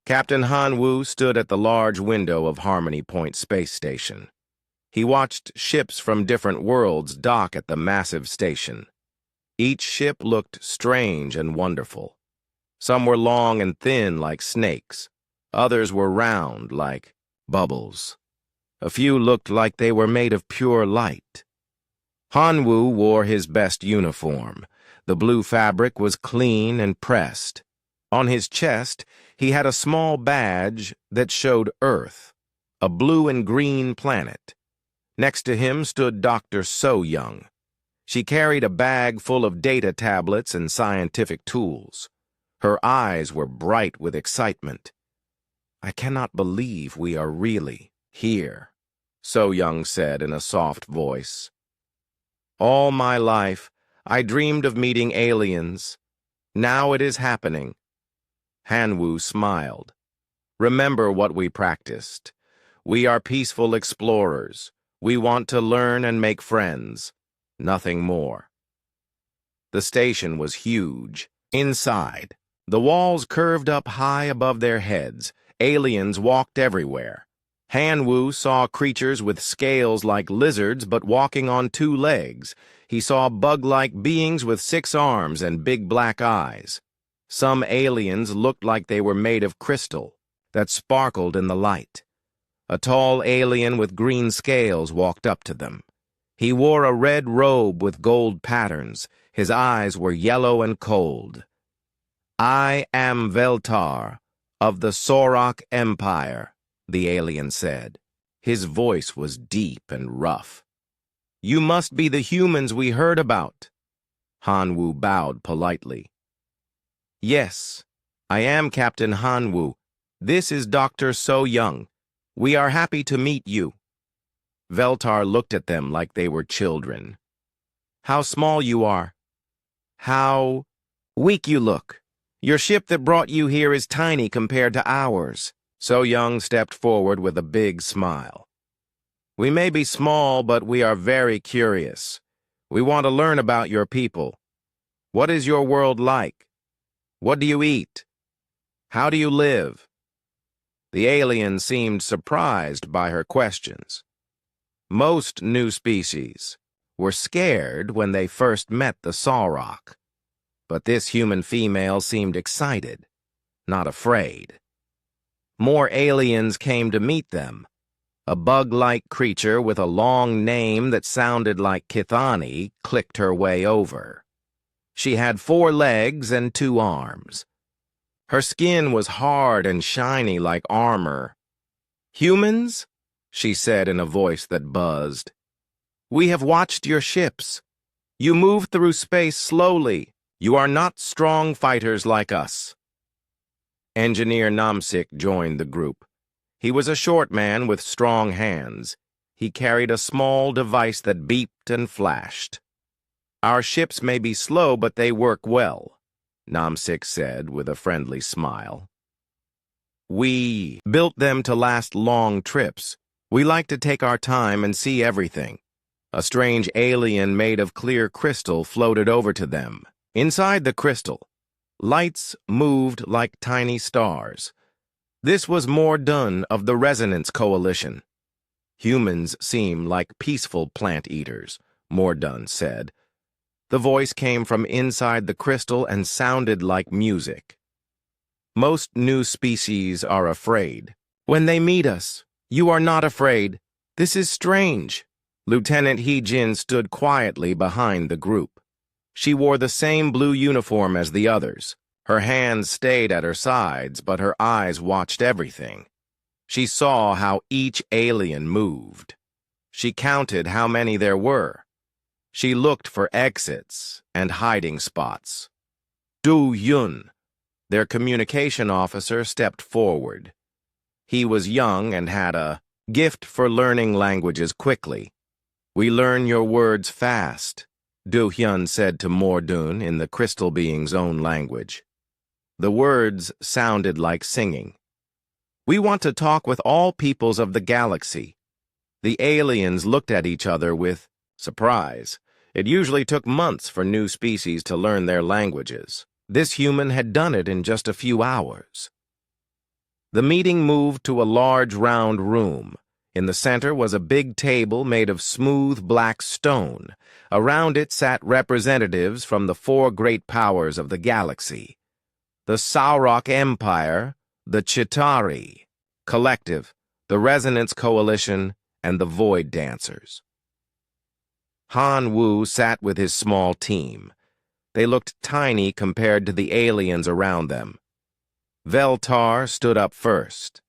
Captain Han-Woo stood at the large window of Harmony Point Space Station. He watched ships from different worlds dock at the massive station. Each ship looked strange and wonderful. Some were long and thin like snakes. Others were round like bubbles. A few looked like they were made of pure light. Han-Woo wore his best uniform. The blue fabric was clean and pressed. On his chest, he had a small badge that showed Earth, a blue and green planet. Next to him stood Dr. So-Young. She carried a bag full of data tablets and scientific tools. Her eyes were bright with excitement. "I cannot believe we are really here," So-Young said in a soft voice. "All my life, I dreamed of meeting aliens. Now it is happening." Han-Woo smiled. "Remember what we practiced. We are peaceful explorers. We want to learn and make friends. Nothing more." The station was huge. Inside, the walls curved up high above their heads. Aliens walked everywhere. Han-Woo saw creatures with scales like lizards but walking on 2 legs. He saw bug-like beings with 6 arms and big black eyes. Some aliens looked like they were made of crystal that sparkled in the light. A tall alien with green scales walked up to them. He wore a red robe with gold patterns. His eyes were yellow and cold. "I am Veltar of the Sorok Empire," the alien said. His voice was deep and rough. "You must be the humans we heard about." Han-Woo bowed politely. "Yes, I am Captain Han-Woo. This is Dr. So-Young. We are happy to meet you." Veltar looked at them like they were children. "How small you are. How weak you look. Your ship that brought you here is tiny compared to ours." So-Young stepped forward with a big smile. "We may be small, but we are very curious. We want to learn about your people. What is your world like? What do you eat? How do you live?" The alien seemed surprised by her questions. Most new species were scared when they first met the Sorok, but this human female seemed excited, not afraid. More aliens came to meet them. A bug-like creature with a long name that sounded like Kithani clicked her way over. She had 4 legs and 2 arms. Her skin was hard and shiny like armor. "Humans?" she said in a voice that buzzed. "We have watched your ships. You move through space slowly. You are not strong fighters like us." Engineer Namsik joined the group. He was a short man with strong hands. He carried a small device that beeped and flashed. "Our ships may be slow, but they work well," Namsik said with a friendly smile. "We built them to last long trips. We like to take our time and see everything." A strange alien made of clear crystal floated over to them. Inside the crystal, lights moved like tiny stars. This was Mordun of the Resonance Coalition. "Humans seem like peaceful plant-eaters," Mordun said. The voice came from inside the crystal and sounded like music. "Most new species are afraid. When they meet us, you are not afraid. This is strange." Lieutenant He-Jin stood quietly behind the group. She wore the same blue uniform as the others. Her hands stayed at her sides, but her eyes watched everything. She saw how each alien moved. She counted how many there were. She looked for exits and hiding spots. Du Yun, their communication officer, stepped forward. He was young and had a gift for learning languages quickly. "We learn your words fast," Du Hyun said to Mordun in the crystal being's own language. The words sounded like singing. "We want to talk with all peoples of the galaxy." The aliens looked at each other with surprise. It usually took months for new species to learn their languages. This human had done it in just a few hours. The meeting moved to a large round room. In the center was a big table made of smooth black stone. Around it sat representatives from the four great powers of the galaxy: the Sauroch Empire, the Chitauri Collective, the Resonance Coalition, and the Void Dancers. Han Wu sat with his small team. They looked tiny compared to the aliens around them. Veltar stood up first.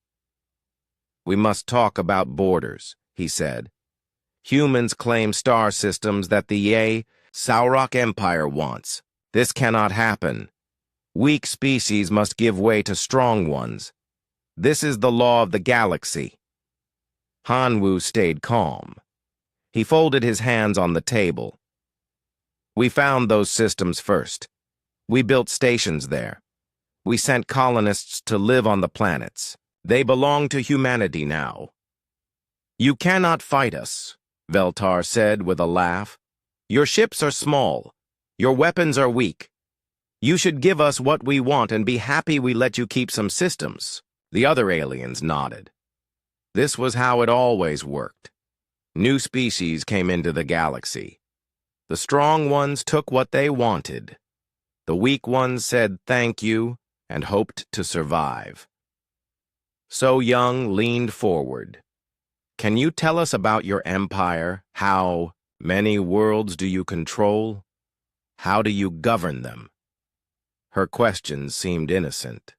"We must talk about borders," he said. "Humans claim star systems that the Sauroch Empire wants. This cannot happen. Weak species must give way to strong ones. This is the law of the galaxy." Han Wu stayed calm. He folded his hands on the table. "We found those systems first. We built stations there. We sent colonists to live on the planets. They belong to humanity now." "You cannot fight us," Veltar said with a laugh. "Your ships are small. Your weapons are weak. You should give us what we want and be happy we let you keep some systems." The other aliens nodded. This was how it always worked. New species came into the galaxy. The strong ones took what they wanted. The weak ones said thank you and hoped to survive. So Young leaned forward. "Can you tell us about your empire? How many worlds do you control? How do you govern them?" Her questions seemed innocent.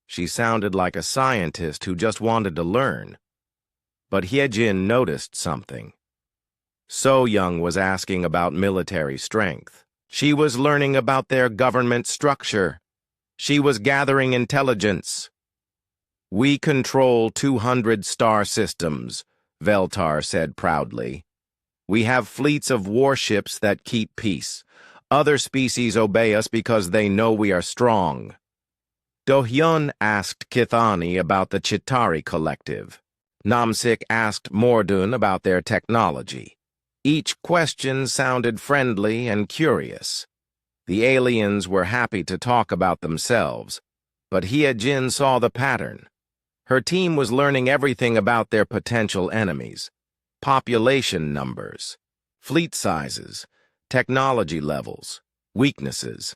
She sounded like a scientist who just wanted to learn. But Hyejin noticed something. So Young was asking about military strength. She was learning about their government structure. She was gathering intelligence. "We control 200 star systems," Veltar said proudly. "We have fleets of warships that keep peace. Other species obey us because they know we are strong." Do-hyun asked Kithani about the Chitauri Collective. Namsik asked Mordun about their technology. Each question sounded friendly and curious. The aliens were happy to talk about themselves, but Hyejin saw the pattern. Her team was learning everything about their potential enemies: population numbers, fleet sizes, technology levels, weaknesses.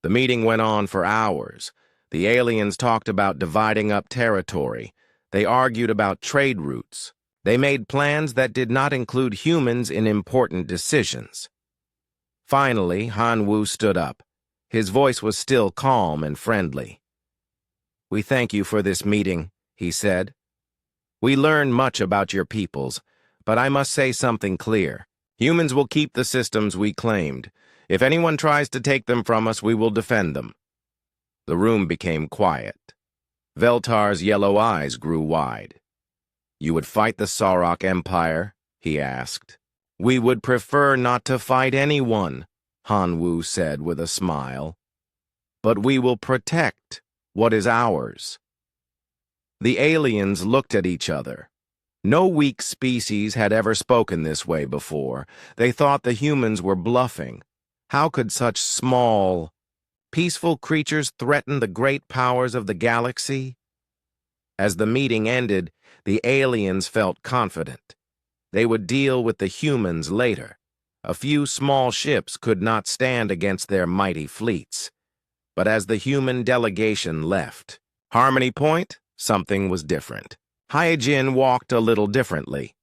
The meeting went on for hours. The aliens talked about dividing up territory. They argued about trade routes. They made plans that did not include humans in important decisions. Finally, Han Wu stood up. His voice was still calm and friendly. "We thank you for this meeting," he said. "We learned much about your peoples, but I must say something clear. Humans will keep the systems we claimed. If anyone tries to take them from us, we will defend them." The room became quiet. Veltar's yellow eyes grew wide. "You would fight the Sauroch Empire?" he asked. "We would prefer not to fight anyone," Han Wu said with a smile. "But we will protect what is ours." The aliens looked at each other. No weak species had ever spoken this way before. They thought the humans were bluffing. How could such small, peaceful creatures threaten the great powers of the galaxy? As the meeting ended, the aliens felt confident. They would deal with the humans later. A few small ships could not stand against their mighty fleets. But as the human delegation left Harmony Point, something was different. Hyejin walked a little differently.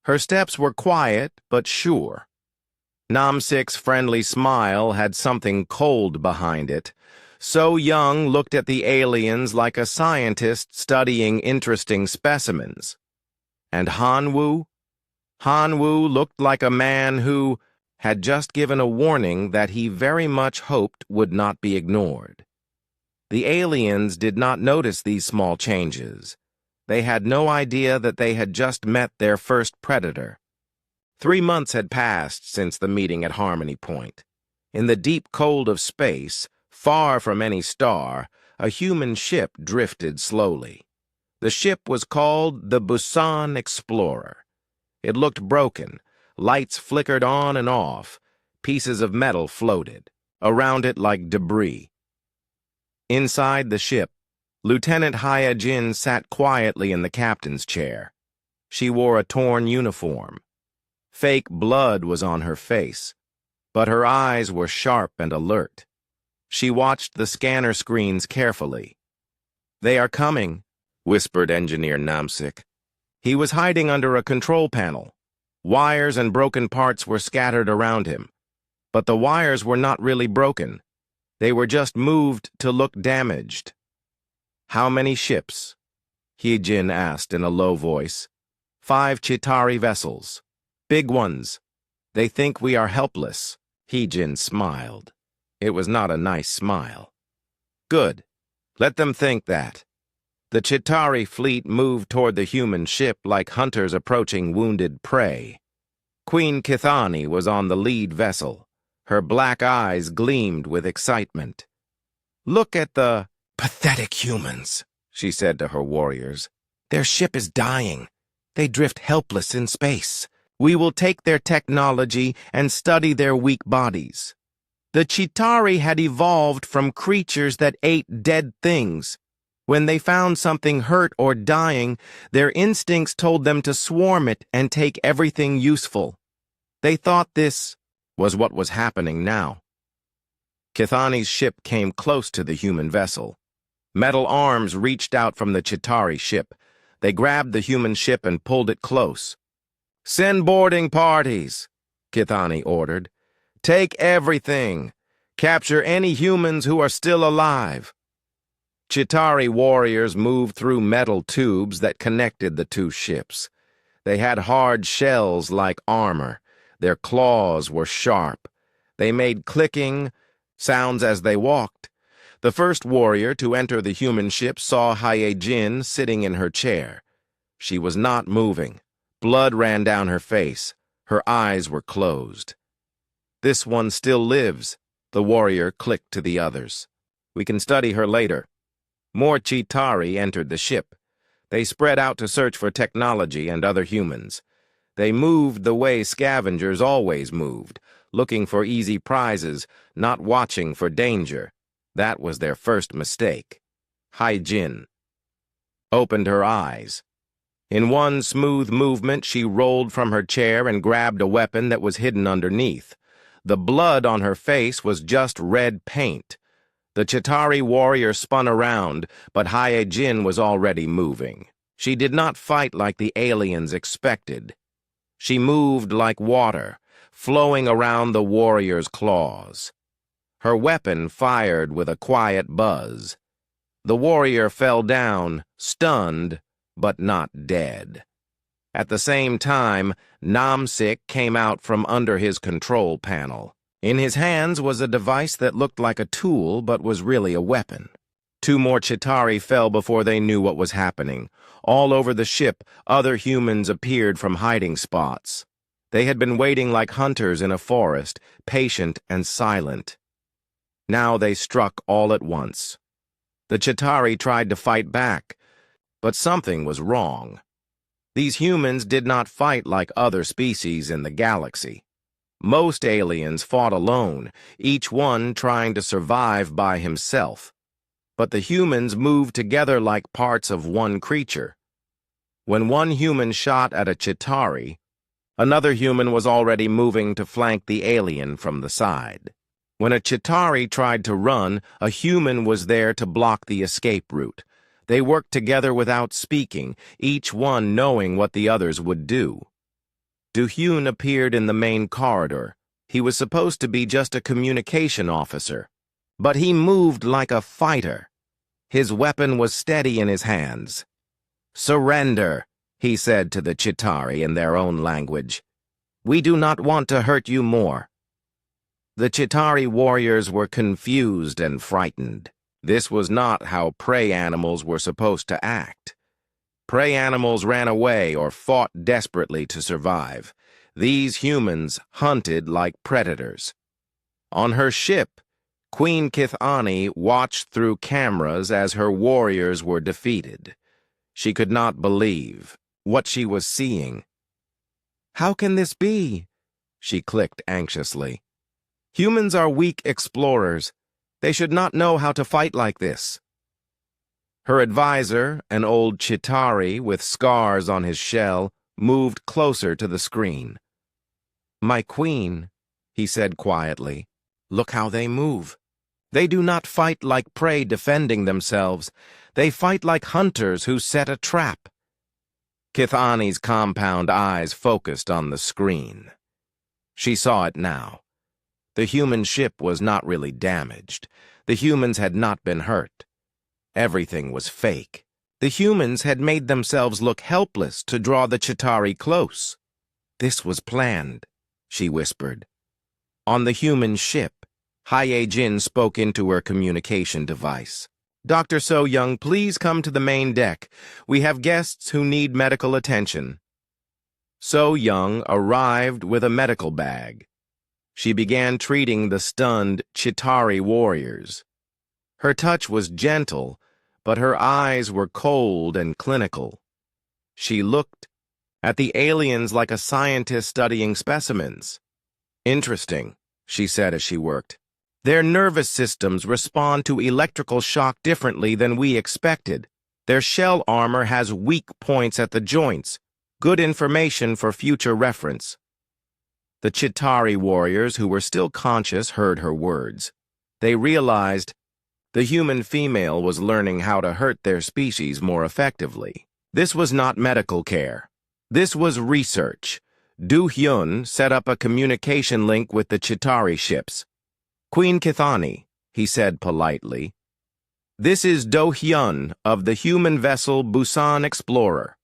Her steps were quiet but sure. Namsik's friendly smile had something cold behind it. So Young looked at the aliens like a scientist studying interesting specimens. And Han Wu? Han Wu looked like a man who had just given a warning that he very much hoped would not be ignored. The aliens did not notice these small changes. They had no idea that they had just met their first predator. 3 months had passed since the meeting at Harmony Point. In the deep cold of space, far from any star, a human ship drifted slowly. The ship was called the Busan Explorer. It looked broken. Lights flickered on and off. Pieces of metal floated around it like debris. Inside the ship, Lieutenant Haya Jin sat quietly in the captain's chair. She wore a torn uniform. Fake blood was on her face, but her eyes were sharp and alert. She watched the scanner screens carefully. "They are coming," whispered Engineer Namsik. He was hiding under a control panel. Wires and broken parts were scattered around him. But the wires were not really broken. They were just moved to look damaged. "How many ships?" Hyejin asked in a low voice. "5 Chitauri vessels. Big ones. They think we are helpless." Hyejin smiled. It was not a nice smile. "Good. Let them think that." The Chitauri fleet moved toward the human ship like hunters approaching wounded prey. Queen Kithani was on the lead vessel. Her black eyes gleamed with excitement. "Look at the pathetic humans," she said to her warriors. "Their ship is dying. They drift helpless in space. We will take their technology and study their weak bodies." The Chitauri had evolved from creatures that ate dead things. When they found something hurt or dying, their instincts told them to swarm it and take everything useful. They thought this was what was happening now. Kithani's ship came close to the human vessel. Metal arms reached out from the Chitauri ship. They grabbed the human ship and pulled it close. "Send boarding parties," Kithani ordered. "Take everything. Capture any humans who are still alive." Chitauri warriors moved through metal tubes that connected the two ships. They had hard shells like armor. Their claws were sharp. They made clicking sounds as they walked. The first warrior to enter the human ship saw Hyejin sitting in her chair. She was not moving. Blood ran down her face. Her eyes were closed. "This one still lives," the warrior clicked to the others. "We can study her later." More Chitauri entered the ship. They spread out to search for technology and other humans. They moved the way scavengers always moved, looking for easy prizes, not watching for danger. That was their first mistake. Hyejin opened her eyes. In one smooth movement, she rolled from her chair and grabbed a weapon that was hidden underneath. The blood on her face was just red paint. The Chitauri warrior spun around, but Hyejin was already moving. She did not fight like the aliens expected. She moved like water, flowing around the warrior's claws. Her weapon fired with a quiet buzz. The warrior fell down, stunned, but not dead. At the same time, Namsik came out from under his control panel. In his hands was a device that looked like a tool but was really a weapon. 2 more Chitauri fell before they knew what was happening. All over the ship, other humans appeared from hiding spots. They had been waiting like hunters in a forest, patient and silent. Now they struck all at once. The Chitauri tried to fight back, but something was wrong. These humans did not fight like other species in the galaxy. Most aliens fought alone, each one trying to survive by himself. But the humans moved together like parts of one creature. When one human shot at a Chitauri, another human was already moving to flank the alien from the side. When a Chitauri tried to run, a human was there to block the escape route. They worked together without speaking, each one knowing what the others would do. Du-Hyun appeared in the main corridor. He was supposed to be just a communication officer, but he moved like a fighter. His weapon was steady in his hands. "Surrender," he said to the Chitauri in their own language. "We do not want to hurt you more." The Chitauri warriors were confused and frightened. This was not how prey animals were supposed to act. Prey animals ran away or fought desperately to survive. These humans hunted like predators. On her ship, Queen Kithani watched through cameras as her warriors were defeated. She could not believe what she was seeing. "How can this be?" she clicked anxiously. "Humans are weak explorers. They should not know how to fight like this." Her advisor, an old Chitauri with scars on his shell, moved closer to the screen. "My queen," he said quietly, "look how they move. They do not fight like prey defending themselves. They fight like hunters who set a trap." Kithani's compound eyes focused on the screen. She saw it now. The human ship was not really damaged. The humans had not been hurt. Everything was fake. The humans had made themselves look helpless to draw the Chitauri close. "This was planned," she whispered. On the human ship, Haye-Jin spoke into her communication device. "Dr. So-Young, please come to the main deck. We have guests who need medical attention." So-Young arrived with a medical bag. She began treating the stunned Chitauri warriors. Her touch was gentle, but her eyes were cold and clinical. She looked at the aliens like a scientist studying specimens. "Interesting," she said as she worked. "Their nervous systems respond to electrical shock differently than we expected. Their shell armor has weak points at the joints. Good information for future reference." The Chitauri warriors, who were still conscious, heard her words. They realized the human female was learning how to hurt their species more effectively. This was not medical care. This was research. Do-hyun set up a communication link with the Chitauri ships. "Queen Kithani," he said politely, "this is Do-hyun of the human vessel Busan Explorer.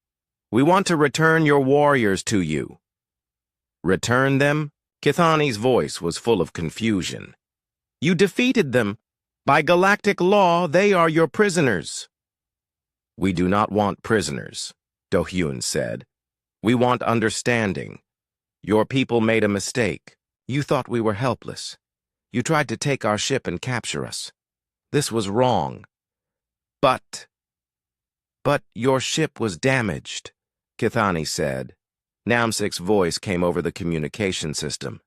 We want to return your warriors to you." "Return them?" Kithani's voice was full of confusion. "You defeated them. By galactic law, they are your prisoners." "We do not want prisoners," Do-hyun said. "We want understanding. Your people made a mistake. You thought we were helpless. You tried to take our ship and capture us. This was wrong. But your ship was damaged," Kithani said. Namsik's voice came over the communication system.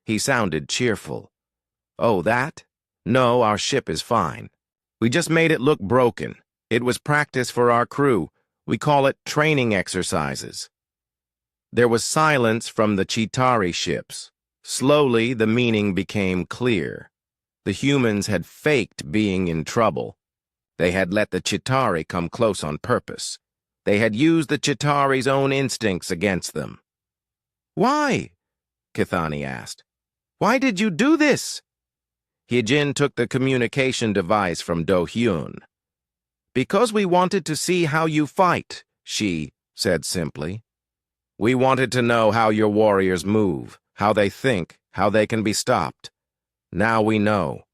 He sounded cheerful. "Oh, that? No, our ship is fine. We just made it look broken. It was practice for our crew. We call it training exercises." There was silence from the Chitauri ships. Slowly, the meaning became clear. The humans had faked being in trouble. They had let the Chitauri come close on purpose. They had used the Chitauri's own instincts against them. "Why?" Kithani asked. "Why did you do this?" Haye-Jin took the communication device from Do-hyun. "Because we wanted to see how you fight," she said simply. "We wanted to know how your warriors move, how they think, how they can be stopped. Now we know."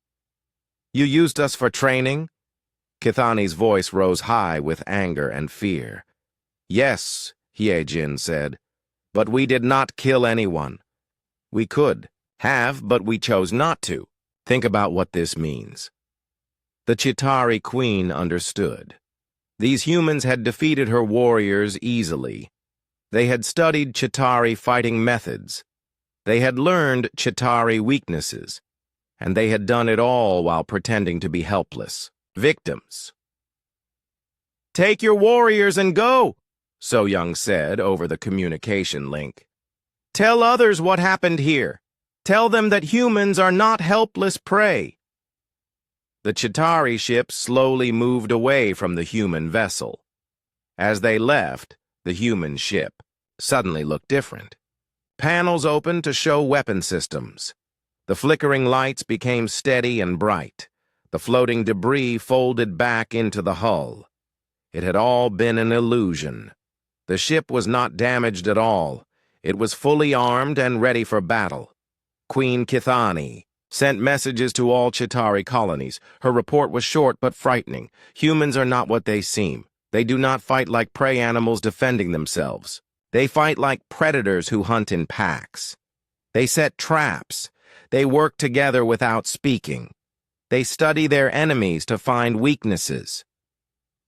"You used us for training?" Kithani's voice rose high with anger and fear. "Yes," Haye-Jin said, "but we did not kill anyone. We could have, but we chose not to. Think about what this means." The Chitauri queen understood. These humans had defeated her warriors easily. They had studied Chitauri fighting methods. They had learned Chitauri weaknesses, and they had done it all while pretending to be helpless victims. "Take your warriors and go," So-Young said over the communication link. "Tell others what happened here. Tell them that humans are not helpless prey." The Chitauri ships slowly moved away from the human vessel. As they left, the human ship suddenly looked different. Panels opened to show weapon systems. The flickering lights became steady and bright. The floating debris folded back into the hull. It had all been an illusion. The ship was not damaged at all. It was fully armed and ready for battle. Queen Kithani sent messages to all Chitauri colonies. Her report was short but frightening. Humans are not what they seem. They do not fight like prey animals defending themselves. They fight like predators who hunt in packs. They set traps. They work together without speaking. They study their enemies to find weaknesses.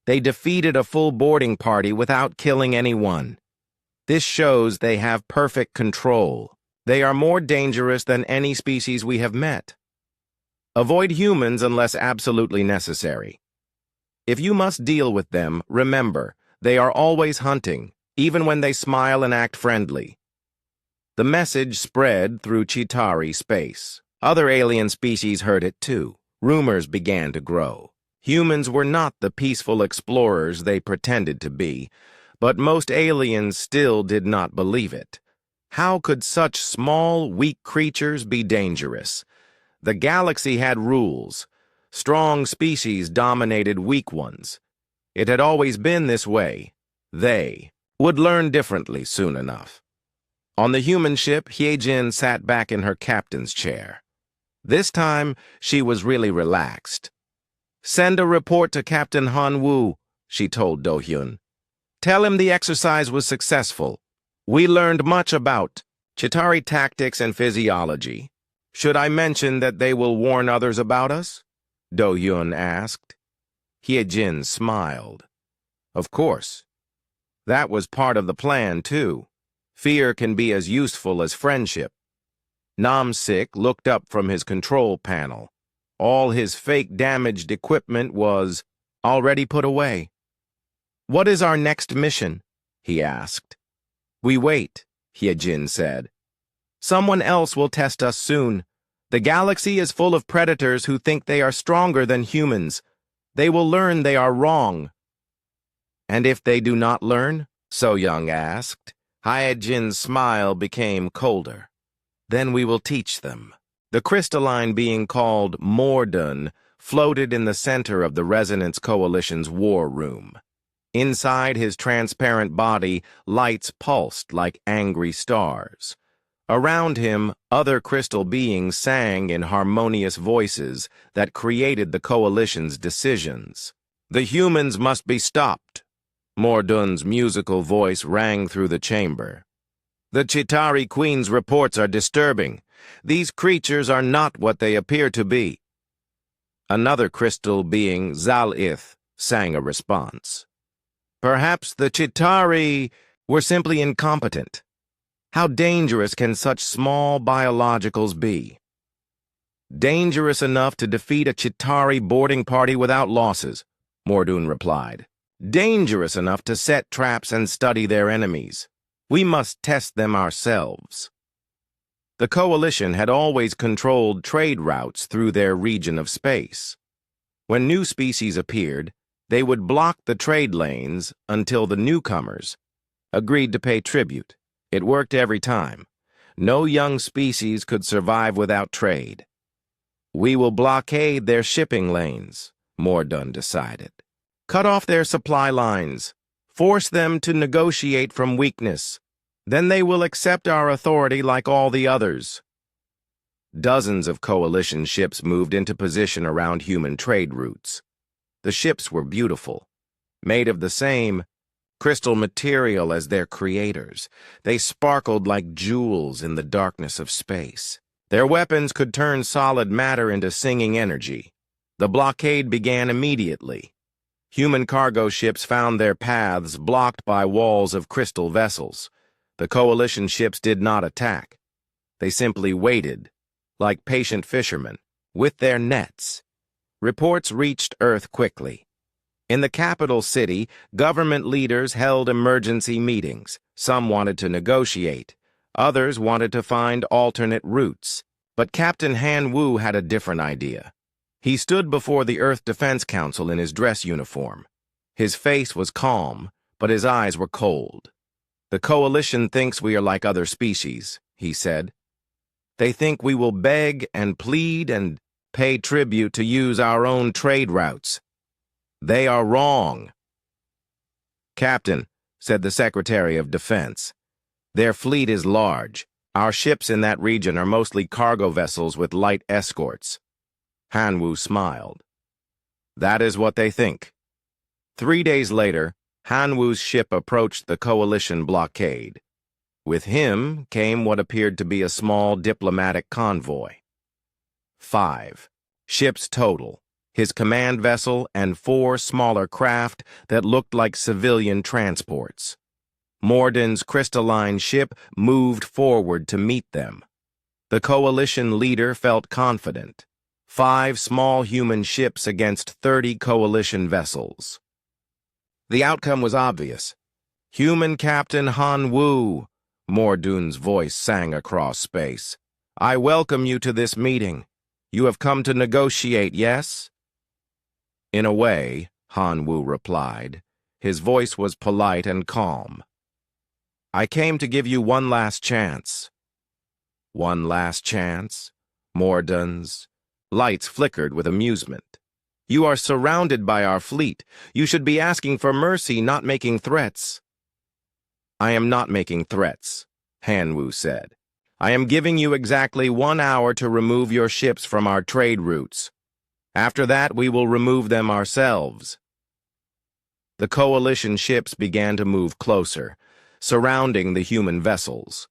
They defeated a full boarding party without killing anyone. This shows they have perfect control. They are more dangerous than any species we have met. Avoid humans unless absolutely necessary. If you must deal with them, remember, they are always hunting, even when they smile and act friendly. The message spread through Chitauri space. Other alien species heard it too. Rumors began to grow. Humans were not the peaceful explorers they pretended to be, but most aliens still did not believe it. How could such small, weak creatures be dangerous? The galaxy had rules. Strong species dominated weak ones. It had always been this way. They would learn differently soon enough. On the human ship, Hyejin sat back in her captain's chair. This time, she was really relaxed. "Send a report to Captain Han Wu," she told Do-hyun. "Tell him the exercise was successful. We learned much about Chitauri tactics and physiology. Should I mention that they will warn others about us?" Do-hyun asked. Hyejin smiled. Of course. That was part of the plan, too. Fear can be as useful as friendship. Nam-sik looked up from his control panel. All his fake damaged equipment was already put away. "What is our next mission?" he asked. "We wait," Hyejin said. "Someone else will test us soon. The galaxy is full of predators who think they are stronger than humans. They will learn they are wrong." "And if they do not learn?" So-young asked. Hyejin's smile became colder. "Then we will teach them." The crystalline being called Mordun floated in the center of the Resonance Coalition's war room. Inside his transparent body, lights pulsed like angry stars. Around him, other crystal beings sang in harmonious voices that created the Coalition's decisions. "The humans must be stopped." Mordun's musical voice rang through the chamber. "The Chitauri Queen's reports are disturbing. These creatures are not what they appear to be." Another crystal being, Zal-ith, sang a response. "Perhaps the Chitauri were simply incompetent. How dangerous can such small biologicals be?" "Dangerous enough to defeat a Chitauri boarding party without losses," Mordun replied. "Dangerous enough to set traps and study their enemies. We must test them ourselves." The Coalition had always controlled trade routes through their region of space. When new species appeared, they would block the trade lanes until the newcomers agreed to pay tribute. It worked every time. No young species could survive without trade. "We will blockade their shipping lanes," Mordun decided. "Cut off their supply lines. Force them to negotiate from weakness. Then they will accept our authority like all the others." Dozens of Coalition ships moved into position around human trade routes. The ships were beautiful, made of the same crystal material as their creators. They sparkled like jewels in the darkness of space. Their weapons could turn solid matter into singing energy. The blockade began immediately. Human cargo ships found their paths blocked by walls of crystal vessels. The Coalition ships did not attack. They simply waited, like patient fishermen, with their nets. Reports reached Earth quickly. In the capital city, government leaders held emergency meetings. Some wanted to negotiate. Others wanted to find alternate routes. But Captain Han Wu had a different idea. He stood before the Earth Defense Council in his dress uniform. His face was calm, but his eyes were cold. "The Coalition thinks we are like other species," he said. "They think we will beg and plead and pay tribute to use our own trade routes. They are wrong." "Captain," said the Secretary of Defense, "their fleet is large. Our ships in that region are mostly cargo vessels with light escorts." Han Wu smiled. "That is what they think." 3 days later, Han Wu's ship approached the Coalition blockade. With him came what appeared to be a small diplomatic convoy. 5 ships total, his command vessel and 4 smaller craft that looked like civilian transports. Mordun's crystalline ship moved forward to meet them. The Coalition leader felt confident. 5 small human ships against 30 coalition vessels. The outcome was obvious. Human Captain Han Wu, Mordoon's voice sang across space. I welcome you to this meeting. You have come to negotiate, yes? In a way, Han Wu replied. His voice was polite and calm. I came to give you one last chance. One last chance? Mordoon's lights flickered with amusement. You are surrounded by our fleet. You should be asking for mercy, not making threats. I am not making threats, Han Wu said. I am giving you exactly 1 hour to remove your ships from our trade routes. After that, we will remove them ourselves. The coalition ships began to move closer, surrounding the human vessels.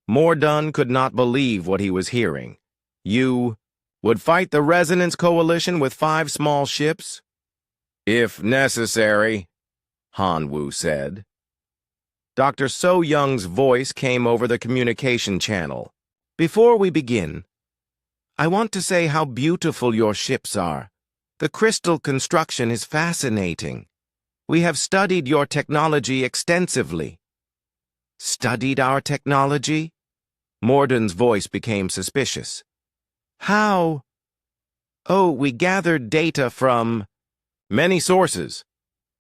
Mordoon could not believe what he was hearing. You would fight the Resonance Coalition with 5 small ships? If necessary, Han Wu said. Dr. So Young's voice came over the communication channel. Before we begin, I want to say how beautiful your ships are. The crystal construction is fascinating. We have studied your technology extensively. Studied our technology? Mordoon's voice became suspicious. How? Oh, we gathered data from many sources,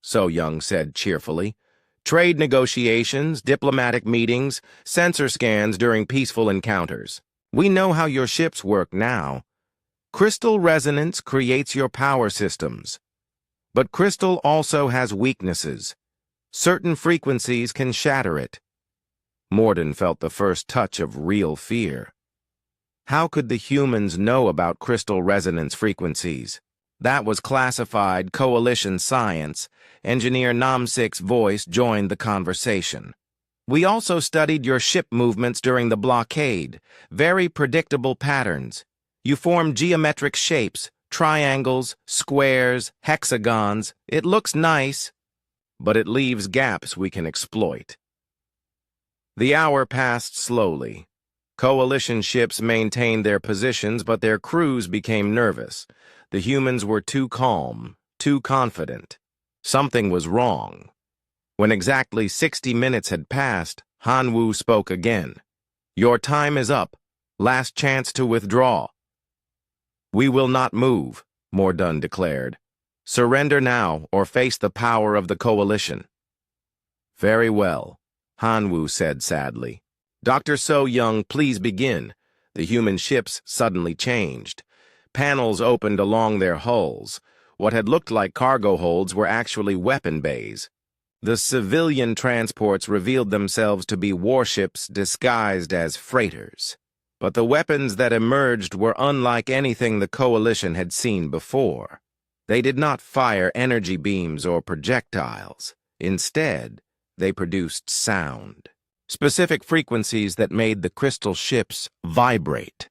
So Young said cheerfully. Trade negotiations, diplomatic meetings, sensor scans during peaceful encounters. We know how your ships work now. Crystal resonance creates your power systems. But crystal also has weaknesses. Certain frequencies can shatter it. Mordoon felt the first touch of real fear. How could the humans know about crystal resonance frequencies? That was classified coalition science. Engineer Namsik's voice joined the conversation. We also studied your ship movements during the blockade. Very predictable patterns. You form geometric shapes, triangles, squares, hexagons. It looks nice, but it leaves gaps we can exploit. The hour passed slowly. Coalition ships maintained their positions, but their crews became nervous. The humans were too calm, too confident. Something was wrong. When exactly 60 minutes had passed, Han Wu spoke again. Your time is up. Last chance to withdraw. We will not move, Mordoon declared. Surrender now or face the power of the coalition. Very well, Han Wu said sadly. Dr. So Young, please begin. The human ships suddenly changed. Panels opened along their hulls. What had looked like cargo holds were actually weapon bays. The civilian transports revealed themselves to be warships disguised as freighters. But the weapons that emerged were unlike anything the coalition had seen before. They did not fire energy beams or projectiles. Instead, they produced sound. Specific frequencies that made the crystal ships vibrate.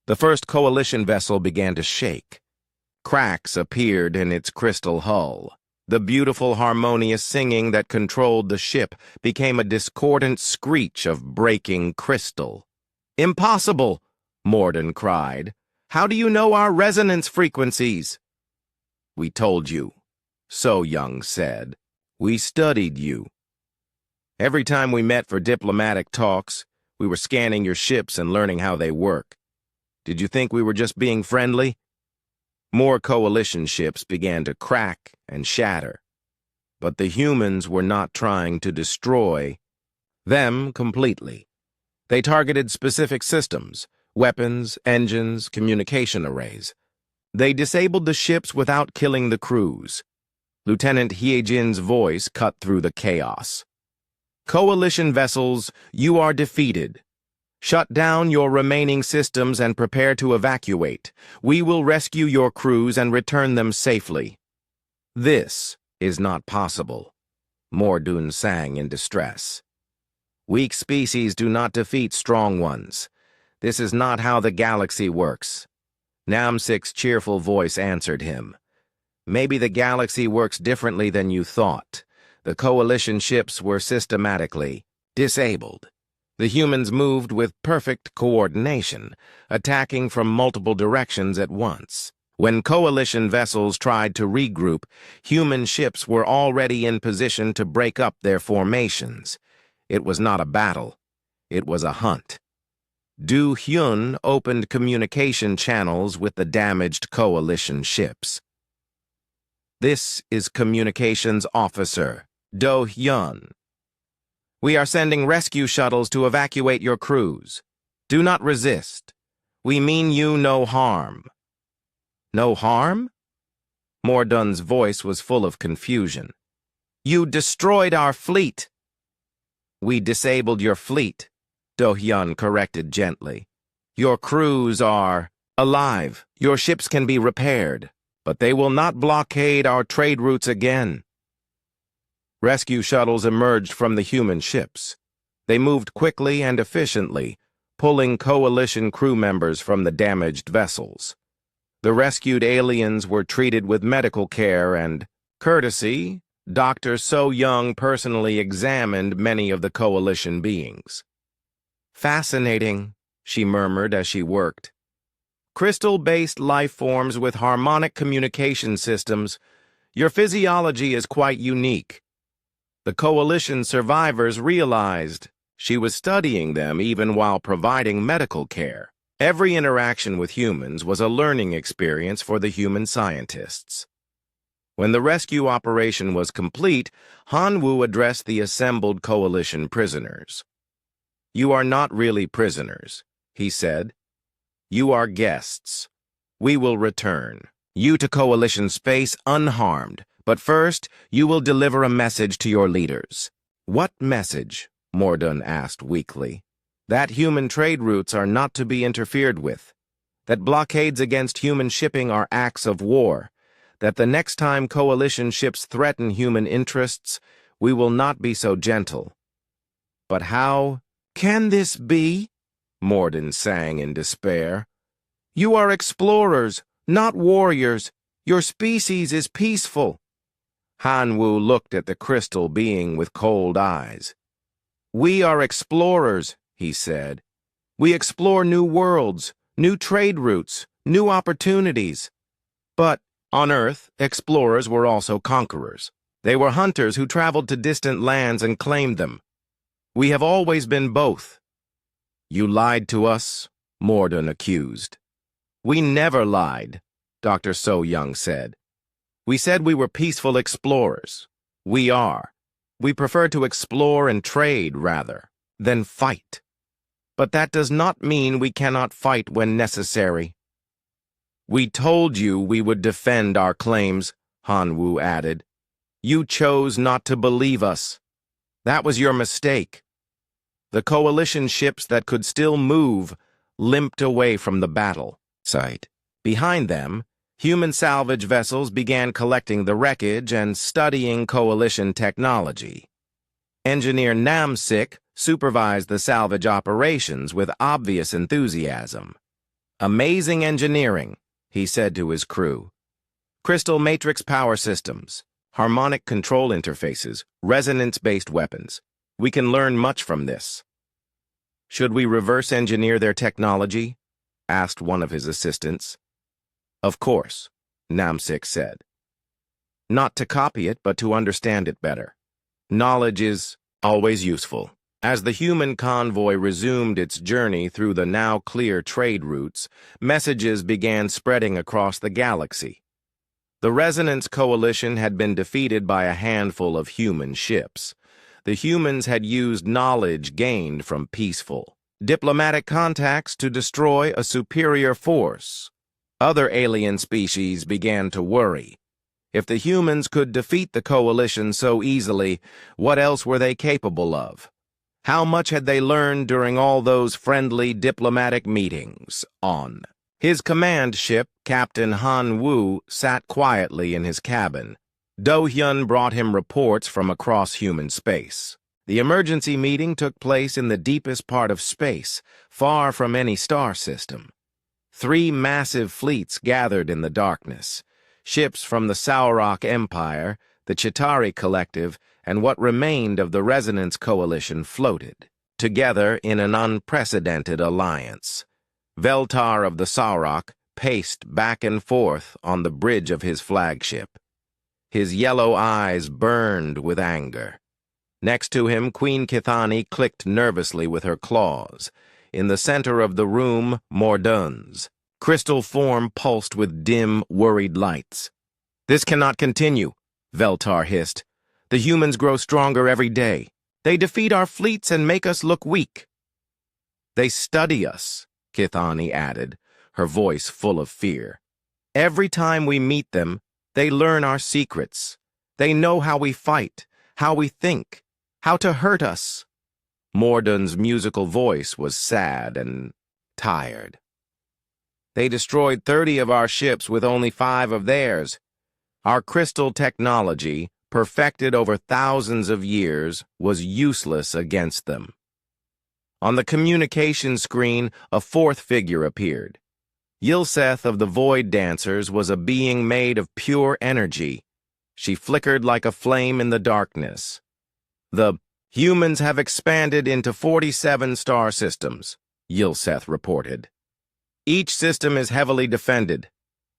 The first coalition vessel began to shake. Cracks appeared in its crystal hull. The beautiful, harmonious singing that controlled the ship became a discordant screech of breaking crystal. Impossible, Mordoon cried. How do you know our resonance frequencies? We told you, So Young said. We studied you. Every time we met for diplomatic talks, we were scanning your ships and learning how they work. Did you think we were just being friendly? More coalition ships began to crack and shatter. But the humans were not trying to destroy them completely. They targeted specific systems, weapons, engines, communication arrays. They disabled the ships without killing the crews. Lieutenant Hyejin's voice cut through the chaos. Coalition vessels, you are defeated. Shut down your remaining systems and prepare to evacuate. We will rescue your crews and return them safely. This is not possible, Mordoon sang in distress. Weak species do not defeat strong ones. This is not how the galaxy works. Namsik's cheerful voice answered him. Maybe the galaxy works differently than you thought. The coalition ships were systematically disabled. The humans moved with perfect coordination, attacking from multiple directions at once. When coalition vessels tried to regroup, human ships were already in position to break up their formations. It was not a battle. It was a hunt. Du Hyun opened communication channels with the damaged coalition ships. "This is Communications Officer Do Hyun. We are sending rescue shuttles to evacuate your crews. Do not resist. We mean you no harm." "No harm?" Mordun's voice was full of confusion. "You destroyed our fleet." "We disabled your fleet," Do Hyun corrected gently. "Your crews are alive. Your ships can be repaired, but they will not blockade our trade routes again." Rescue shuttles emerged from the human ships. They moved quickly and efficiently, pulling coalition crew members from the damaged vessels. The rescued aliens were treated with medical care and courtesy. Dr. So Young personally examined many of the coalition beings. "Fascinating," she murmured as she worked. "Crystal-based life forms with harmonic communication systems. Your physiology is quite unique." The coalition survivors realized she was studying them even while providing medical care. Every interaction with humans was a learning experience for the human scientists. When the rescue operation was complete, Hanwoo addressed the assembled coalition prisoners. "You are not really prisoners," he said. "You are guests. We will return you to coalition space unharmed, but first you will deliver a message to your leaders." "What message?" Mordun asked weakly. "That human trade routes are not to be interfered with, that blockades against human shipping are acts of war, that the next time coalition ships threaten human interests, we will not be so gentle." "But how can this be?" Mordun sang in despair. "You are explorers, not warriors. Your species is peaceful." Hanwoo looked at the crystal being with cold eyes. "We are explorers," he said. "We explore new worlds, new trade routes, new opportunities." But on Earth, explorers were also conquerors. They were hunters who traveled to distant lands and claimed them. "We have always been both." "You lied to us," Mordun accused. "We never lied," Dr. So Young said. "We said we were peaceful explorers. We are. We prefer to explore and trade, rather, than fight. But that does not mean we cannot fight when necessary." "We told you we would defend our claims," Hanwoo added. "You chose not to believe us. That was your mistake." The coalition ships that could still move limped away from the battle site. Behind them, human salvage vessels began collecting the wreckage and studying coalition technology. Engineer Namsik supervised the salvage operations with obvious enthusiasm. "Amazing engineering," he said to his crew. "Crystal matrix power systems, harmonic control interfaces, resonance-based weapons. We can learn much from this." "Should we reverse engineer their technology?" asked one of his assistants. "Of course," Namsik said. "Not to copy it, but to understand it better. Knowledge is always useful." As the human convoy resumed its journey through the now clear trade routes, messages began spreading across the galaxy. The Resonance Coalition had been defeated by a handful of human ships. The humans had used knowledge gained from peaceful diplomatic contacts to destroy a superior force. Other alien species began to worry. If the humans could defeat the coalition so easily, what else were they capable of? How much had they learned during all those friendly diplomatic meetings? On his command ship, Captain Han Woo sat quietly in his cabin. Do Hyun brought him reports from across human space. The emergency meeting took place in the deepest part of space, far from any star system. 3 massive fleets gathered in the darkness. Ships from the Saurok Empire, the Chitauri Collective, and what remained of the Resonance Coalition floated. together in an unprecedented alliance. Veltar of the Sauroch paced back and forth on the bridge of his flagship. His yellow eyes burned with anger. Next to him, Queen Kithani clicked nervously with her claws. In the center of the room, Mordun's crystal form pulsed with dim, worried lights. "This cannot continue," Veltar hissed. "The humans grow stronger every day. They defeat our fleets and make us look weak." "They study us," Kithani added, her voice full of fear. "Every time we meet them, they learn our secrets. They know how we fight, how we think, how to hurt us." Mordun's musical voice was sad and tired. "They destroyed 30 of our ships with only 5 of theirs. Our crystal technology, perfected over thousands of years, was useless against them." On the communication screen, a fourth figure appeared. Yilseth of the Void Dancers was a being made of pure energy. She flickered like a flame in the darkness. "The humans have expanded into 47 star systems," Yilseth reported. "Each system is heavily defended.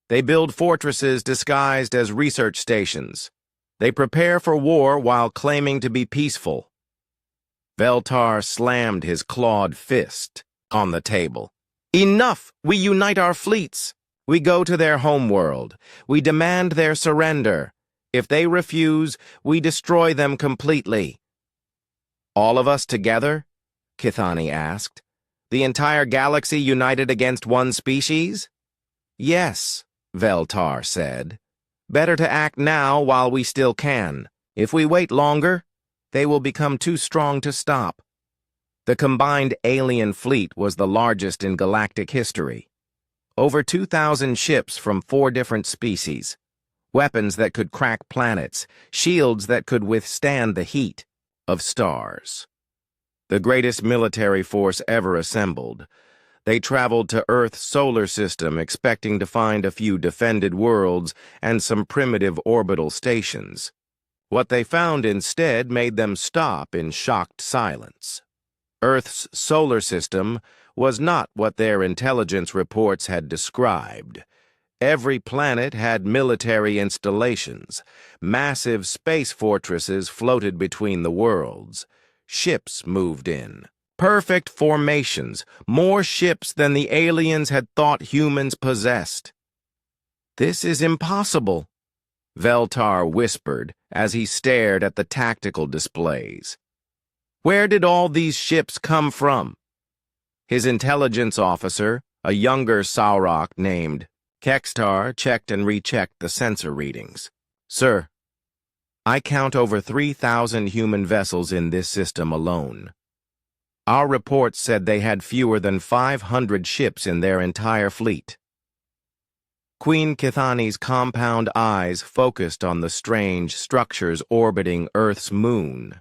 They build fortresses disguised as research stations. They prepare for war while claiming to be peaceful." Veltar slammed his clawed fist on the table. "Enough! We unite our fleets. We go to their homeworld. We demand their surrender. If they refuse, we destroy them completely." "All of us together?" Kithani asked. "The entire galaxy united against one species?" "Yes," Veltar said. "Better to act now while we still can. If we wait longer, they will become too strong to stop." The combined alien fleet was the largest in galactic history. Over 2,000 ships from 4 different species. Weapons that could crack planets, shields that could withstand the heat of stars. The greatest military force ever assembled. They traveled to Earth's solar system expecting to find a few defended worlds and some primitive orbital stations. What they found instead made them stop in shocked silence. Earth's solar system was not what their intelligence reports had described. Every planet had military installations. Massive space fortresses floated between the worlds. Ships moved in. Perfect formations, more ships than the aliens had thought humans possessed. "This is impossible," Veltar whispered as he stared at the tactical displays. "Where did all these ships come from?" His intelligence officer, a younger Sauroch named Kextar, checked and rechecked the sensor readings. "Sir, I count over 3,000 human vessels in this system alone. Our reports said they had fewer than 500 ships in their entire fleet." Queen Kithani's compound eyes focused on the strange structures orbiting Earth's moon.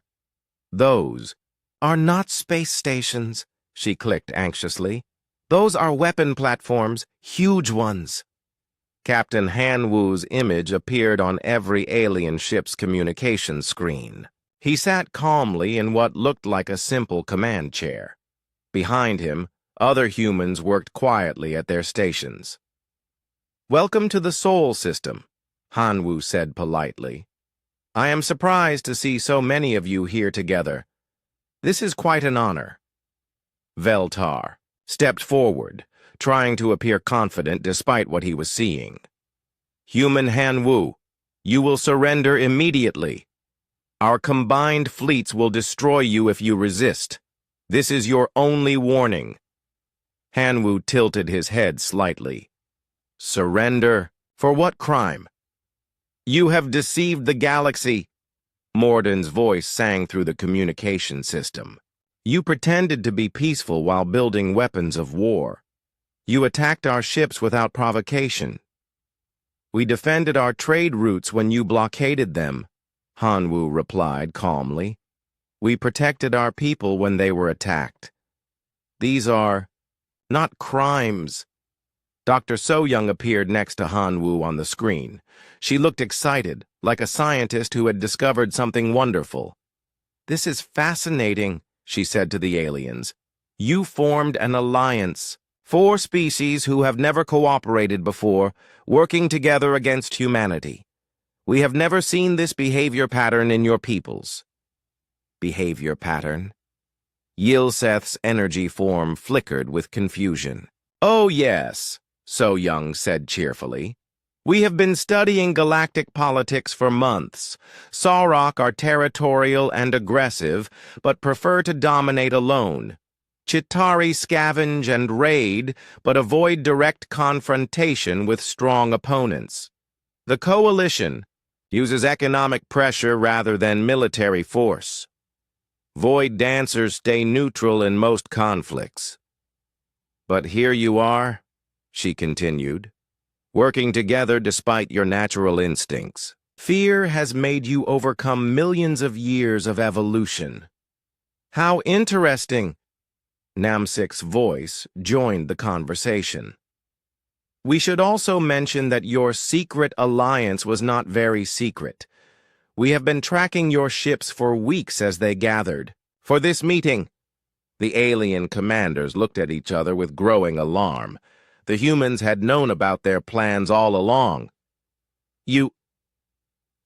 "Those are not space stations," she clicked anxiously. "Those are weapon platforms, huge ones." Captain Hanwoo's image appeared on every alien ship's communication screen. He sat calmly in what looked like a simple command chair. Behind him, other humans worked quietly at their stations. "Welcome to the Sol system," Hanwoo said politely. "I am surprised to see so many of you here together. This is quite an honor." Veltar stepped forward, trying to appear confident despite what he was seeing. "Human Hanwoo, you will surrender immediately. Our combined fleets will destroy you if you resist. This is your only warning." Hanwoo tilted his head slightly. "Surrender? For what crime?" "You have deceived the galaxy," Mordun's voice sang through the communication system. "You pretended to be peaceful while building weapons of war. You attacked our ships without provocation. We defended our trade routes when you blockaded them," Hanwoo replied calmly. "We protected our people when they were attacked. These are not crimes." Dr. So-Young appeared next to Hanwoo on the screen. She looked excited, like a scientist who had discovered something wonderful. "This is fascinating," she said to the aliens. You formed an alliance. 4 species who have never cooperated before, working together against humanity. We have never seen this behavior pattern in your peoples. Behavior pattern? Yilseth's energy form flickered with confusion. Oh yes, So Young said cheerfully. We have been studying galactic politics for months. Sarok are territorial and aggressive, but prefer to dominate alone. Chitauri scavenge and raid, but avoid direct confrontation with strong opponents. The coalition uses economic pressure rather than military force. Void dancers stay neutral in most conflicts. But here you are, she continued, working together despite your natural instincts. Fear has made you overcome millions of years of evolution. How interesting! Namsik's voice joined the conversation. We should also mention that your secret alliance was not very secret. We have been tracking your ships for weeks as they gathered. For this meeting, the alien commanders looked at each other with growing alarm. The humans had known about their plans all along. You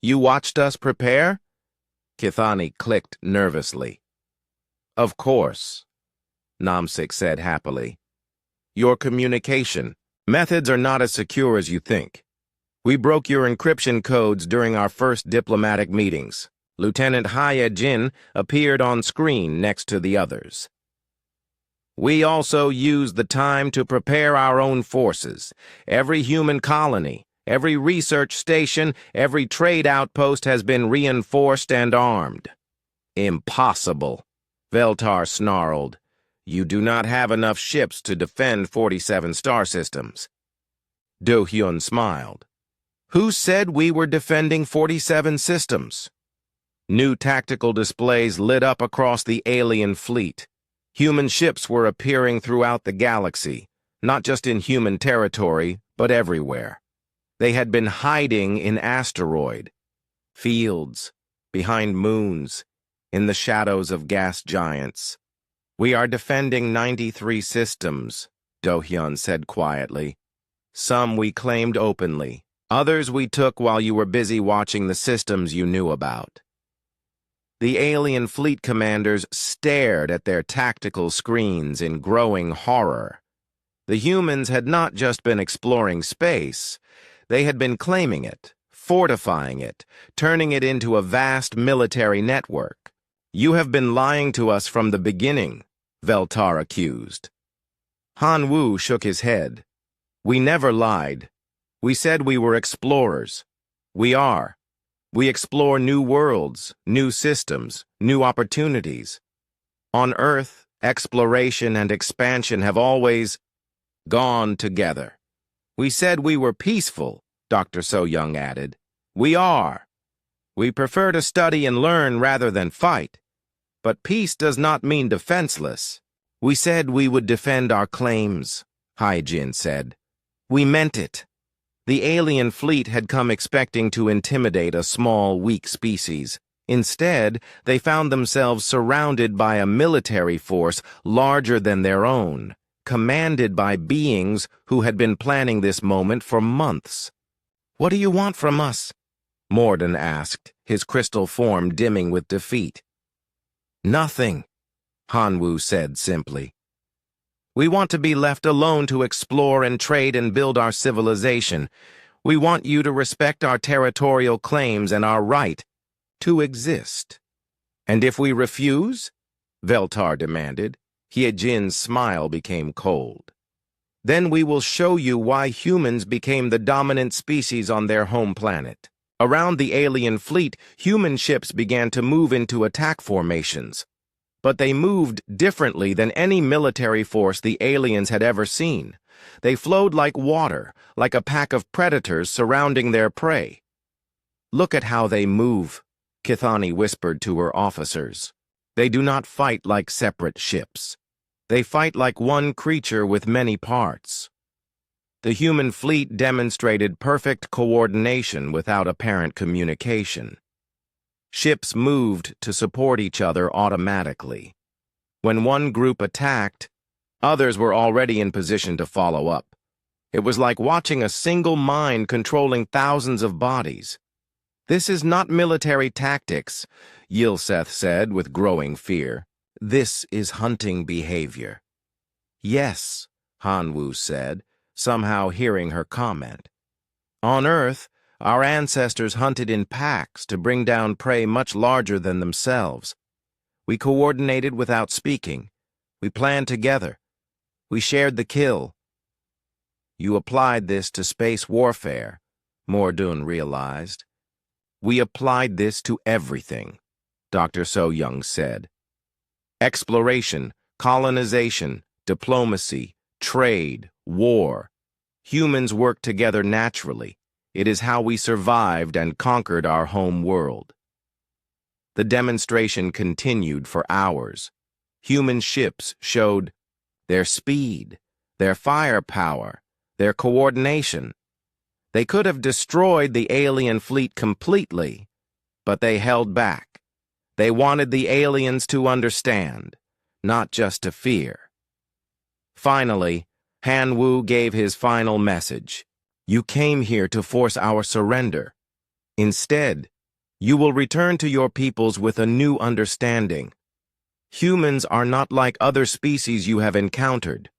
watched us prepare? Kithani clicked nervously. Of course, Namsik said happily. Your communication methods are not as secure as you think. We broke your encryption codes during our first diplomatic meetings. Lieutenant Haya Jin appeared on screen next to the others. We also used the time to prepare our own forces. Every human colony, every research station, every trade outpost has been reinforced and armed. Impossible, Veltar snarled. You do not have enough ships to defend 47 star systems. Do-hyun smiled. Who said we were defending 47 systems? New tactical displays lit up across the alien fleet. Human ships were appearing throughout the galaxy, not just in human territory, but everywhere. They had been hiding in asteroid fields, behind moons, in the shadows of gas giants. We are defending 93 systems, Do-hyun said quietly. Some we claimed openly. Others we took while you were busy watching the systems you knew about. The alien fleet commanders stared at their tactical screens in growing horror. The humans had not just been exploring space, they had been claiming it, fortifying it, turning it into a vast military network. You have been lying to us from the beginning, Veltar accused. Han Wu shook his head. We never lied. We said we were explorers. We are. We explore new worlds, new systems, new opportunities. On Earth, exploration and expansion have always gone together. We said we were peaceful, Dr. So Young added. We are. We prefer to study and learn rather than fight. But peace does not mean defenseless. We said we would defend our claims, Hai-Jin said. We meant it. The alien fleet had come expecting to intimidate a small, weak species. Instead, they found themselves surrounded by a military force larger than their own, commanded by beings who had been planning this moment for months. What do you want from us? Morden asked, his crystal form dimming with defeat. Nothing, Hanwoo said simply. We want to be left alone to explore and trade and build our civilization. We want you to respect our territorial claims and our right to exist. And if we refuse? Veltar demanded. Hyejin's smile became cold. Then we will show you why humans became the dominant species on their home planet. Around the alien fleet, human ships began to move into attack formations. But they moved differently than any military force the aliens had ever seen. They flowed like water, like a pack of predators surrounding their prey. Look at how they move, Kithani whispered to her officers. They do not fight like separate ships. They fight like one creature with many parts. The human fleet demonstrated perfect coordination without apparent communication. Ships moved to support each other automatically. When one group attacked, others were already in position to follow up. It was like watching a single mind controlling thousands of bodies. "This is not military tactics," Yilseth said with growing fear. "This is hunting behavior." "Yes," Hanwu said, somehow hearing her comment. "On Earth, our ancestors hunted in packs to bring down prey much larger than themselves. We coordinated without speaking. We planned together. We shared the kill." "You applied this to space warfare," Mordoon realized. "We applied this to everything," Dr. So-Young said. "Exploration, colonization, diplomacy, trade, war. Humans work together naturally. It is how we survived and conquered our home world." The demonstration continued for hours. Human ships showed their speed, their firepower, their coordination. They could have destroyed the alien fleet completely, but they held back. They wanted the aliens to understand, not just to fear. Finally, Hanwu gave his final message. "You came here to force our surrender. Instead, you will return to your peoples with a new understanding. Humans are not like other species you have encountered.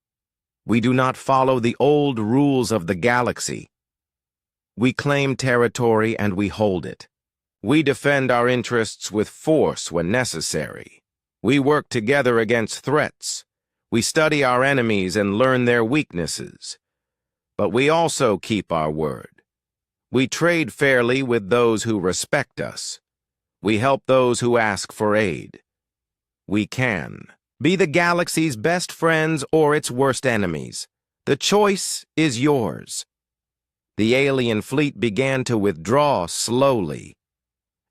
We do not follow the old rules of the galaxy. We claim territory and we hold it. We defend our interests with force when necessary. We work together against threats. We study our enemies and learn their weaknesses. But we also keep our word. We trade fairly with those who respect us. We help those who ask for aid. We can be the galaxy's best friends or its worst enemies. The choice is yours." The alien fleet began to withdraw slowly.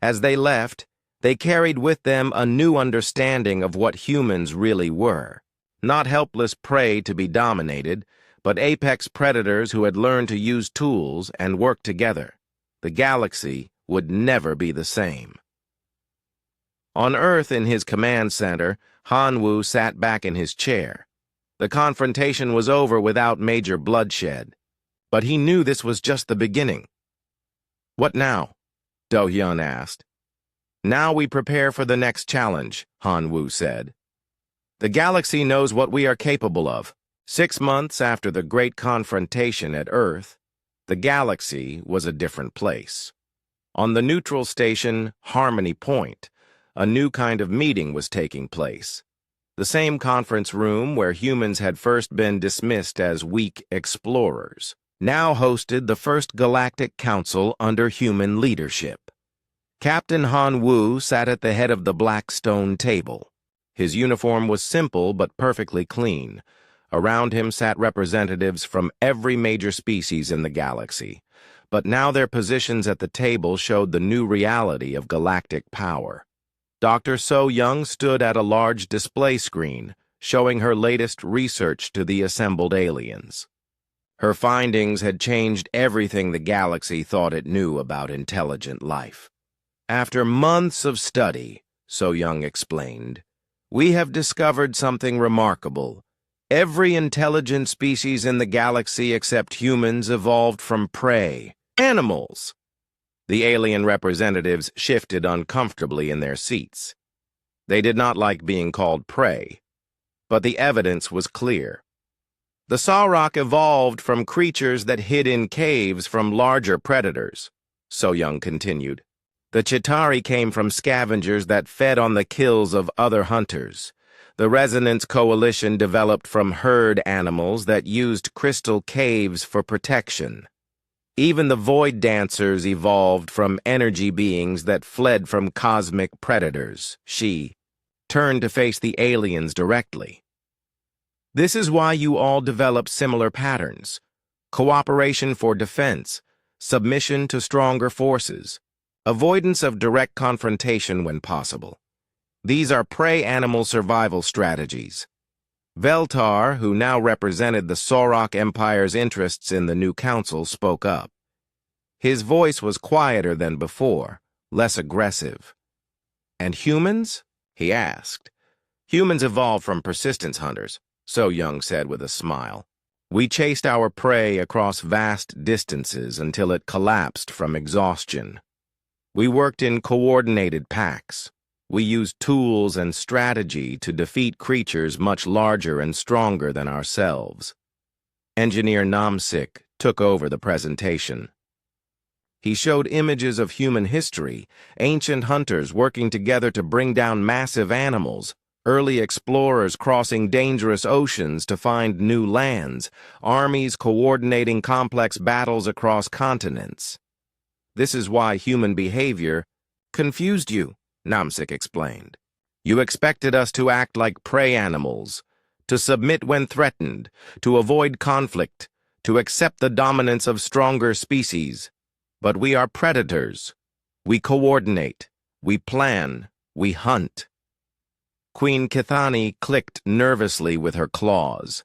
As they left, they carried with them a new understanding of what humans really were. Not helpless prey to be dominated, but apex predators who had learned to use tools and work together. The galaxy would never be the same. On Earth, in his command center, Hanwu sat back in his chair. The confrontation was over without major bloodshed, but he knew this was just the beginning. "What now?" Do-hyun asked. "Now we prepare for the next challenge," Hanwu said. "The galaxy knows what we are capable of." 6 months after the great confrontation at Earth, the galaxy was a different place. On the neutral station, Harmony Point, a new kind of meeting was taking place. The same conference room where humans had first been dismissed as weak explorers now hosted the first Galactic Council under human leadership. Captain Hanwu sat at the head of the black stone table. His uniform was simple but perfectly clean. Around him sat representatives from every major species in the galaxy, but now their positions at the table showed the new reality of galactic power. Dr. So-Young stood at a large display screen, showing her latest research to the assembled aliens. Her findings had changed everything the galaxy thought it knew about intelligent life. "After months of study," So-Young explained, "we have discovered something remarkable. Every intelligent species in the galaxy except humans evolved from prey. Animals!" The alien representatives shifted uncomfortably in their seats. They did not like being called prey, but the evidence was clear. "The Sauroch evolved from creatures that hid in caves from larger predators," So-Young continued. "The Chitauri came from scavengers that fed on the kills of other hunters. The Resonance Coalition developed from herd animals that used crystal caves for protection. Even the Void Dancers evolved from energy beings that fled from cosmic predators." She turned to face the aliens directly. "This is why you all develop similar patterns: cooperation for defense, submission to stronger forces, avoidance of direct confrontation when possible. These are prey animal survival strategies." Veltar, who now represented the Sauroch Empire's interests in the new council, spoke up. His voice was quieter than before, less aggressive. "And humans?" he asked. Humans evolved from persistence hunters, So Young said with a smile. We chased our prey across vast distances until it collapsed from exhaustion. We worked in coordinated packs. We used tools and strategy to defeat creatures much larger and stronger than ourselves. Engineer Namsik took over the presentation. He showed images of human history, ancient hunters working together to bring down massive animals, early explorers crossing dangerous oceans to find new lands, armies coordinating complex battles across continents. This is why human behavior confused you, Namsik explained. You expected us to act like prey animals, to submit when threatened, to avoid conflict, to accept the dominance of stronger species. But we are predators. We coordinate, we plan, we hunt. Queen Kithani clicked nervously with her claws.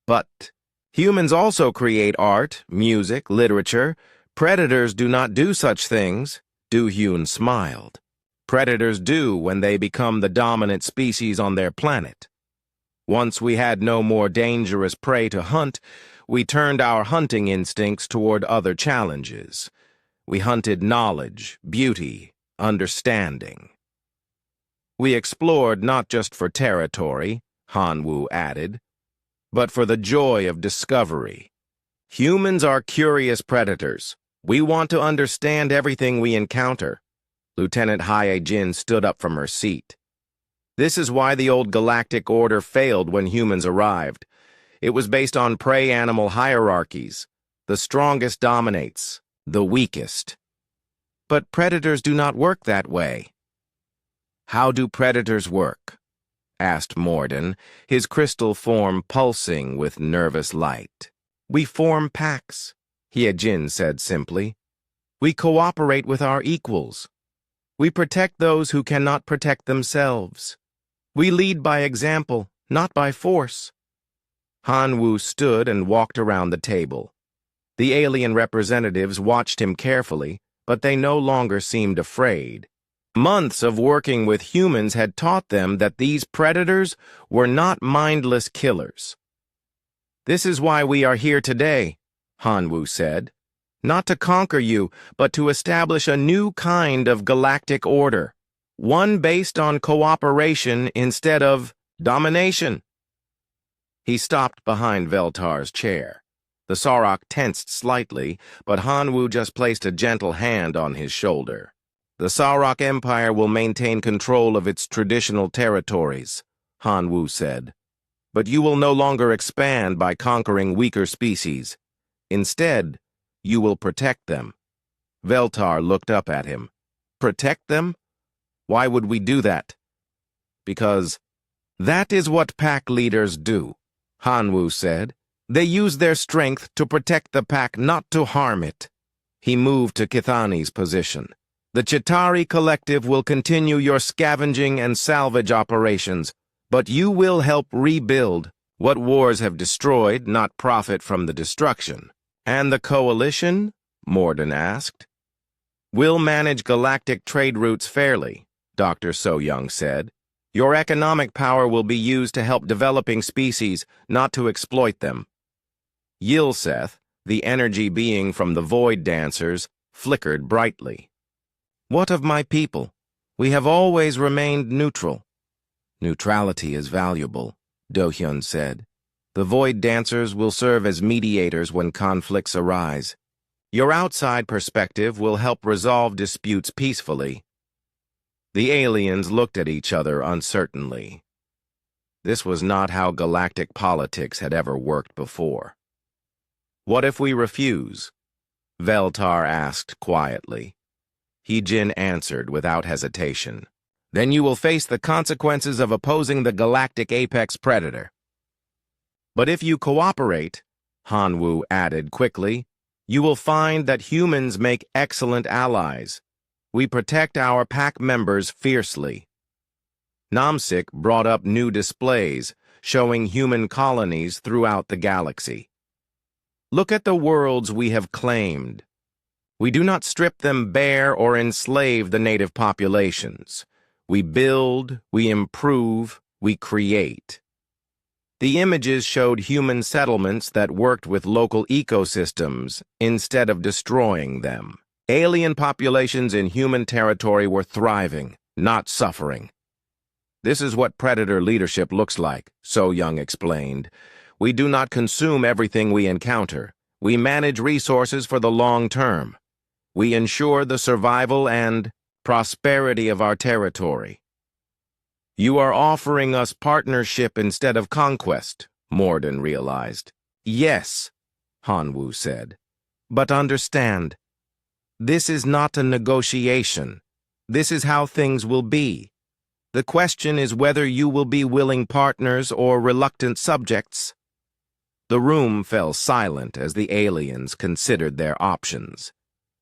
But humans also create art, music, literature. Predators do not do such things, Du-Hyun smiled. Predators do when they become the dominant species on their planet. Once we had no more dangerous prey to hunt, we turned our hunting instincts toward other challenges. We hunted knowledge, beauty, understanding. We explored not just for territory, Hanwoo added, but for the joy of discovery. Humans are curious predators. We want to understand everything we encounter. Lieutenant Hae-jin stood up from her seat. This is why the old Galactic Order failed when humans arrived. It was based on prey animal hierarchies. The strongest dominates, the weakest. But predators do not work that way. How do predators work? Asked Morden, his crystal form pulsing with nervous light. We form packs, Hae-jin said simply. We cooperate with our equals. We protect those who cannot protect themselves. We lead by example, not by force. Hanwoo stood and walked around the table. The alien representatives watched him carefully, but they no longer seemed afraid. Months of working with humans had taught them that these predators were not mindless killers. This is why we are here today, Hanwoo said. Not to conquer you, but to establish a new kind of galactic order. One based on cooperation instead of domination. He stopped behind Veltar's chair. The Sarok tensed slightly, but Hanwoo just placed a gentle hand on his shoulder. The Sarok Empire will maintain control of its traditional territories, Hanwoo said. But you will no longer expand by conquering weaker species. Instead, you will protect them. Veltar looked up at him. Protect them? Why would we do that? Because that is what pack leaders do, Hanwoo said. They use their strength to protect the pack, not to harm it. He moved to Kithani's position. The Chitauri Collective will continue your scavenging and salvage operations, but you will help rebuild what wars have destroyed, not profit from the destruction. And the Coalition? Morden asked. We'll manage galactic trade routes fairly, Dr. So Young said. Your economic power will be used to help developing species, not to exploit them. Yilseth, the energy being from the Void Dancers, flickered brightly. What of my people? We have always remained neutral. Neutrality is valuable, Do-Hyun said. The Void Dancers will serve as mediators when conflicts arise. Your outside perspective will help resolve disputes peacefully. The aliens looked at each other uncertainly. This was not how galactic politics had ever worked before. What if we refuse? Veltar asked quietly. Hae-jin answered without hesitation. Then you will face the consequences of opposing the galactic apex predator. But if you cooperate, Hanwoo added quickly, you will find that humans make excellent allies. We protect our pack members fiercely. Namsik brought up new displays showing human colonies throughout the galaxy. Look at the worlds we have claimed. We do not strip them bare or enslave the native populations. We build, we improve, we create. The images showed human settlements that worked with local ecosystems instead of destroying them. Alien populations in human territory were thriving, not suffering. This is what predator leadership looks like, So Young explained. We do not consume everything we encounter. We manage resources for the long term. We ensure the survival and prosperity of our territory. You are offering us partnership instead of conquest, Morden realized. Yes, Hanwoo said. But understand, this is not a negotiation. This is how things will be. The question is whether you will be willing partners or reluctant subjects. The room fell silent as the aliens considered their options.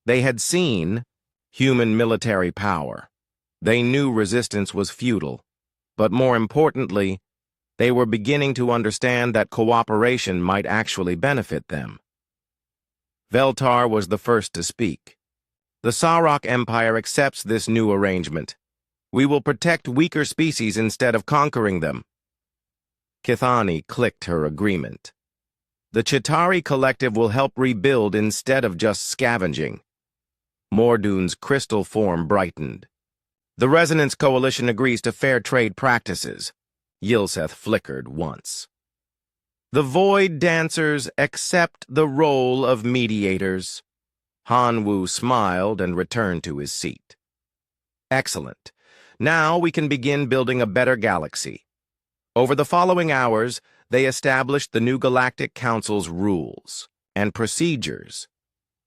They had seen human military power. They knew resistance was futile. But more importantly, they were beginning to understand that cooperation might actually benefit them. Veltar was the first to speak. The Sarok Empire accepts this new arrangement. We will protect weaker species instead of conquering them. Kithani clicked her agreement. The Chitauri Collective will help rebuild instead of just scavenging. Mordoon's crystal form brightened. The Resonance Coalition agrees to fair trade practices. Yilseth flickered once. The Void Dancers accept the role of mediators. Hanwoo smiled and returned to his seat. Excellent. Now we can begin building a better galaxy. Over the following hours, they established the new Galactic Council's rules and procedures.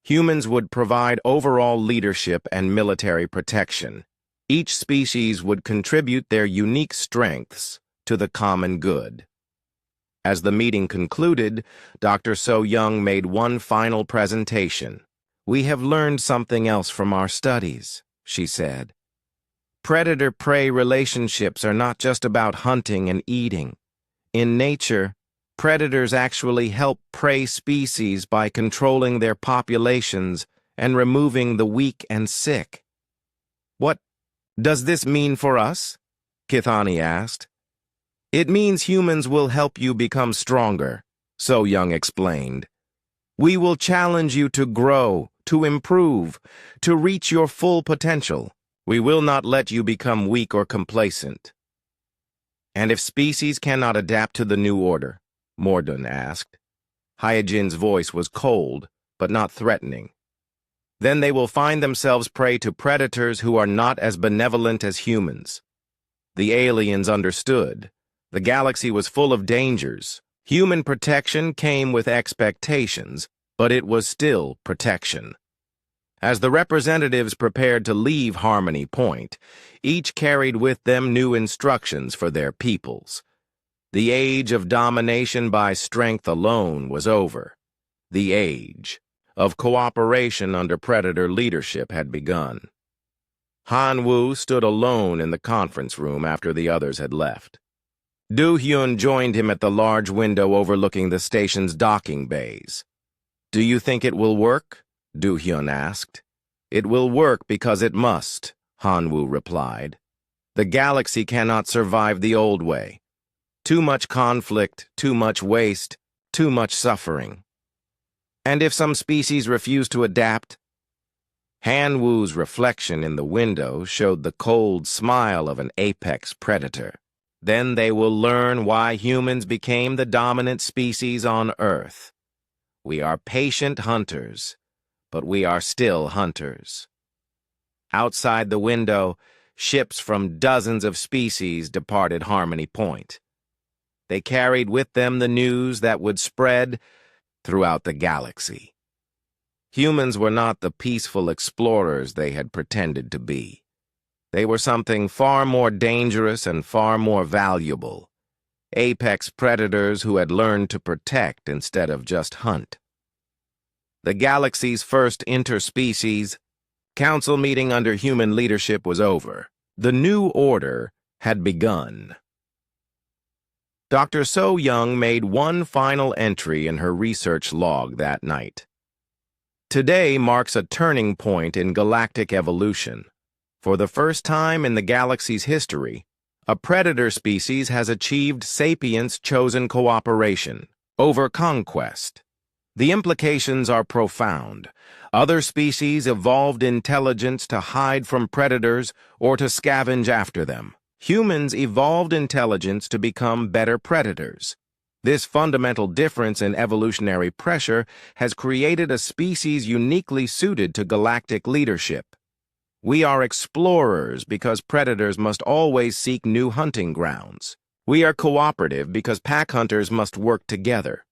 Humans would provide overall leadership and military protection. Each species would contribute their unique strengths to the common good. As the meeting concluded, Dr. So Young made one final presentation. We have learned something else from our studies, she said. Predator-prey relationships are not just about hunting and eating. In nature, predators actually help prey species by controlling their populations and removing the weak and sick. What does this mean for us? Kithani asked. It means humans will help you become stronger, So Young explained. We will challenge you to grow, to improve, to reach your full potential. We will not let you become weak or complacent. And if species cannot adapt to the new order? Morden asked. Hyojin's voice was cold, but not threatening. Then they will find themselves prey to predators who are not as benevolent as humans. The aliens understood. The galaxy was full of dangers. Human protection came with expectations, but it was still protection. As the representatives prepared to leave Harmony Point, each carried with them new instructions for their peoples. The age of domination by strength alone was over. The age of cooperation under predator leadership had begun. Hanwoo stood alone in the conference room after the others had left. Do-hyun joined him at the large window overlooking the station's docking bays. Do you think it will work? Do-hyun asked. It will work because it must, Hanwoo replied. The galaxy cannot survive the old way. Too much conflict, too much waste, too much suffering. And if some species refuse to adapt? Hanwoo's reflection in the window showed the cold smile of an apex predator. Then they will learn why humans became the dominant species on Earth. We are patient hunters, but we are still hunters. Outside the window, ships from dozens of species departed Harmony Point. They carried with them the news that would spread throughout the galaxy. Humans were not the peaceful explorers they had pretended to be. They were something far more dangerous and far more valuable. Apex predators who had learned to protect instead of just hunt. The galaxy's first interspecies council meeting under human leadership was over. The new order had begun. Dr. So Young made one final entry in her research log that night. Today marks a turning point in galactic evolution. For the first time in the galaxy's history, a predator species has achieved sapience-chosen cooperation over conquest. The implications are profound. Other species evolved intelligence to hide from predators or to scavenge after them. Humans evolved intelligence to become better predators. This fundamental difference in evolutionary pressure has created a species uniquely suited to galactic leadership. We are explorers because predators must always seek new hunting grounds. We are cooperative because pack hunters must work together.